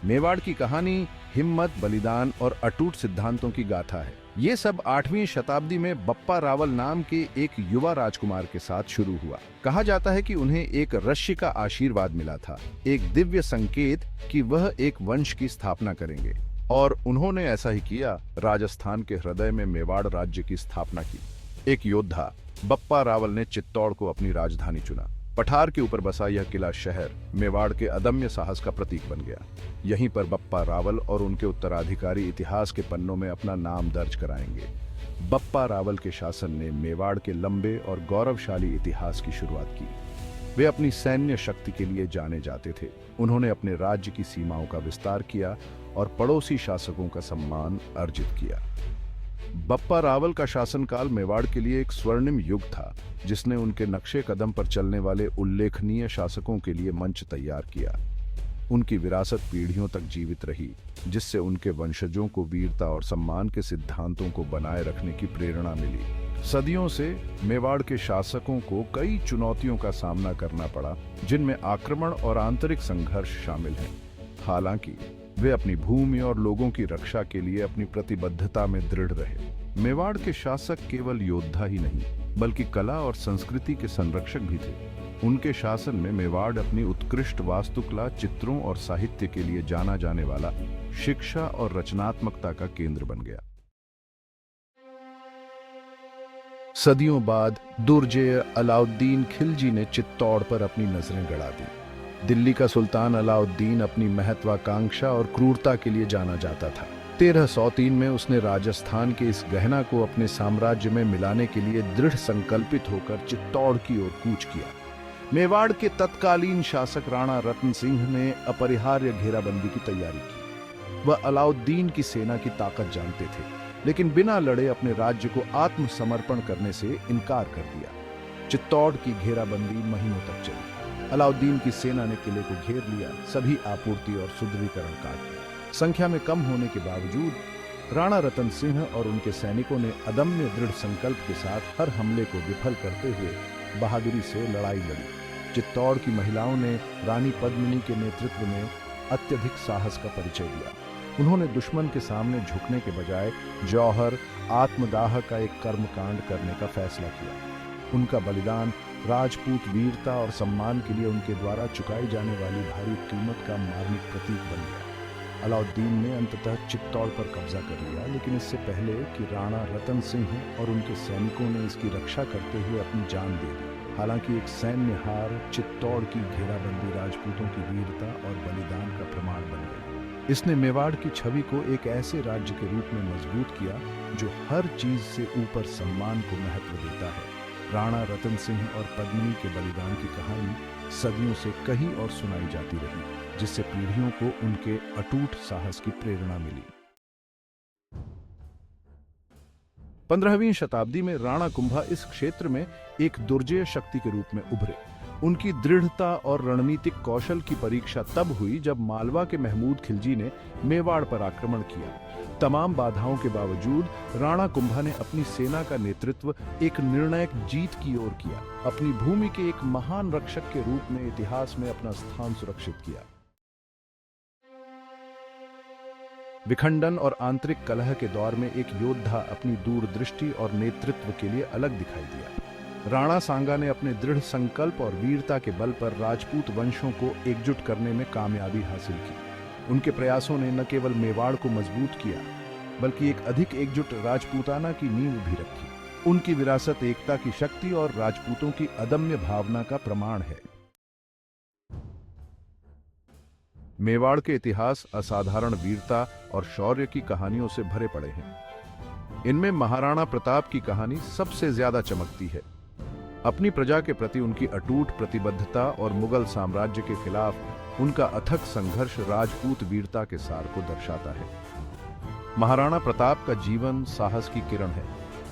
मेवाड़ की कहानी हिम्मत, बलिदान और अटूट सिद्धांतों की गाथा है। ये सब 8वीं शताब्दी में बप्पा रावल नाम के एक युवा राजकुमार के साथ शुरू हुआ। कहा जाता है कि उन्हें एक ऋषि का आशीर्वाद मिला था, एक दिव्य संकेत कि वह एक वंश की स्थापना करेंगे, और उन्होंने ऐसा ही किया। राजस्थान के हृदय में मेवाड़ राज्य की स्थापना की। एक योद्धा बप्पा रावल ने चित्तौड़ को अपनी राजधानी चुना। पठार के ऊपर बसा यह किला शहर मेवाड़ के अदम्य साहस का प्रतीक बन गया। यहीं पर बप्पा रावल और उनके उत्तराधिकारी इतिहास के पन्नों में अपना नाम दर्ज कराएंगे। बप्पा रावल के शासन ने मेवाड़ के लंबे और गौरवशाली इतिहास की शुरुआत की। वे अपनी सैन्य शक्ति के लिए जाने जाते थे। उन्होंने अपने राज्य की सीमाओं का विस्तार किया और पड़ोसी शासकों का सम्मान अर्जित किया। बप्पा रावल का शासनकाल मेवाड़ के लिए एक स्वर्णिम युग था, जिसने उनके नक्शे कदम पर चलने वाले उल्लेखनीय शासकों के लिए मंच तैयार किया। उनकी विरासत पीढ़ियों तक जीवित रही, जिससे उनके वंशजों को वीरता और सम्मान के सिद्धांतों को बनाए रखने की प्रेरणा मिली। सदियों से मेवाड़ के शासकों को कई चुनौतियों का सामना करना पड़ा, जिनमें आक्रमण और आंतरिक संघर्ष शामिल हैं। हालांकि वे अपनी भूमि और लोगों की रक्षा के लिए अपनी प्रतिबद्धता में दृढ़ रहे। मेवाड़ के शासक केवल योद्धा ही नहीं, बल्कि कला और संस्कृति के संरक्षक भी थे। उनके शासन में मेवाड़ अपनी उत्कृष्ट वास्तुकला, चित्रों और साहित्य के लिए जाना जाने वाला शिक्षा और रचनात्मकता का केंद्र बन गया। सदियों बाद दुर्जय अलाउद्दीन खिलजी ने चित्तौड़ पर अपनी नजरें गड़ा दी। दिल्ली का सुल्तान अलाउद्दीन अपनी महत्वाकांक्षा और क्रूरता के लिए जाना जाता था। 1303 में उसने राजस्थान के इस गहना को अपने साम्राज्य में मिलाने के लिए दृढ़ संकल्पित होकर चित्तौड़ की ओर कूच किया। मेवाड़ के तत्कालीन शासक राणा रतन सिंह ने अपरिहार्य घेराबंदी की तैयारी की। वह अलाउद्दीन की सेना की ताकत जानते थे, लेकिन बिना लड़े अपने राज्य को आत्मसमर्पण करने से इनकार कर दिया। चित्तौड़ की घेराबंदी महीनों तक चली। अलाउद्दीन की सेना ने किले को घेर लिया, सभी आपूर्ति और सुदृढ़ीकरण काट दिए। संख्या में कम होने के बावजूद राणा रतन सिंह और उनके सैनिकों ने अदम्य दृढ़ संकल्प के साथ हर हमले को विफल करते हुए बहादुरी से लड़ाई लड़ी। चित्तौड़ की महिलाओं ने रानी पद्मिनी के नेतृत्व में अत्यधिक साहस का परिचय दिया। उन्होंने दुश्मन के सामने झुकने के बजाय जौहर, आत्मदाह का एक कर्मकांड करने का फैसला किया। उनका बलिदान राजपूत वीरता और सम्मान के लिए उनके द्वारा चुकाई जाने वाली भारी कीमत का मार्मिक प्रतीक बन गया। अलाउद्दीन ने अंततः चित्तौड़ पर कब्जा कर लिया, लेकिन इससे पहले कि राणा रतन सिंह और उनके सैनिकों ने इसकी रक्षा करते हुए अपनी जान दे दी। हालांकि एक सैन्य हार चित्तौड़ की घेराबंदी राजपूतों की वीरता और बलिदान का प्रमाण बन गई। इसने मेवाड़ की छवि को एक ऐसे राज्य के रूप में मजबूत किया जो हर चीज से ऊपर सम्मान को महत्व देता है। राणा रतन सिंह और पद्मिनी के बलिदान की कहानी सदियों से कहीं और सुनाई जाती रही, जिससे पीढ़ियों को उनके अटूट साहस की प्रेरणा मिली। 15वीं शताब्दी में राणा कुंभा इस क्षेत्र में एक दुर्जय शक्ति के रूप में उभरे। उनकी दृढ़ता और रणनीतिक कौशल की परीक्षा तब हुई जब मालवा के महमूद खिलजी ने मेवाड़ पर आक्रमण किया। तमाम बाधाओं के बावजूद राणा कुंभा ने अपनी सेना का नेतृत्व एक निर्णायक जीत की ओर किया। अपनी भूमि के एक महान रक्षक के रूप में इतिहास में अपना स्थान सुरक्षित किया। विखंडन और आंतरिक कलह के दौर में एक योद्धा अपनी दूरदृष्टि और नेतृत्व के लिए अलग दिखाई दिया। राणा सांगा ने अपने दृढ़ संकल्प और वीरता के बल पर राजपूत वंशों को एकजुट करने में कामयाबी हासिल की। उनके प्रयासों ने न केवल मेवाड़ को मजबूत किया, बल्कि एक अधिक एकजुट राजपूताना की नींव भी रखी। उनकी विरासत एकता की शक्ति और राजपूतों की अदम्य भावना का प्रमाण है। मेवाड़ के इतिहास असाधारण वीरता और शौर्य की कहानियों से भरे पड़े हैं। इनमें महाराणा प्रताप की कहानी सबसे ज्यादा चमकती है। अपनी प्रजा के प्रति उनकी अटूट प्रतिबद्धता और मुगल साम्राज्य के खिलाफ उनका अथक संघर्ष राजपूत वीरता के सार को दर्शाता है। महाराणा प्रताप का जीवन साहस की किरण है,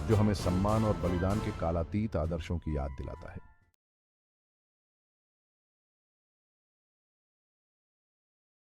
जो हमें सम्मान और बलिदान के कालातीत आदर्शों की याद दिलाता है।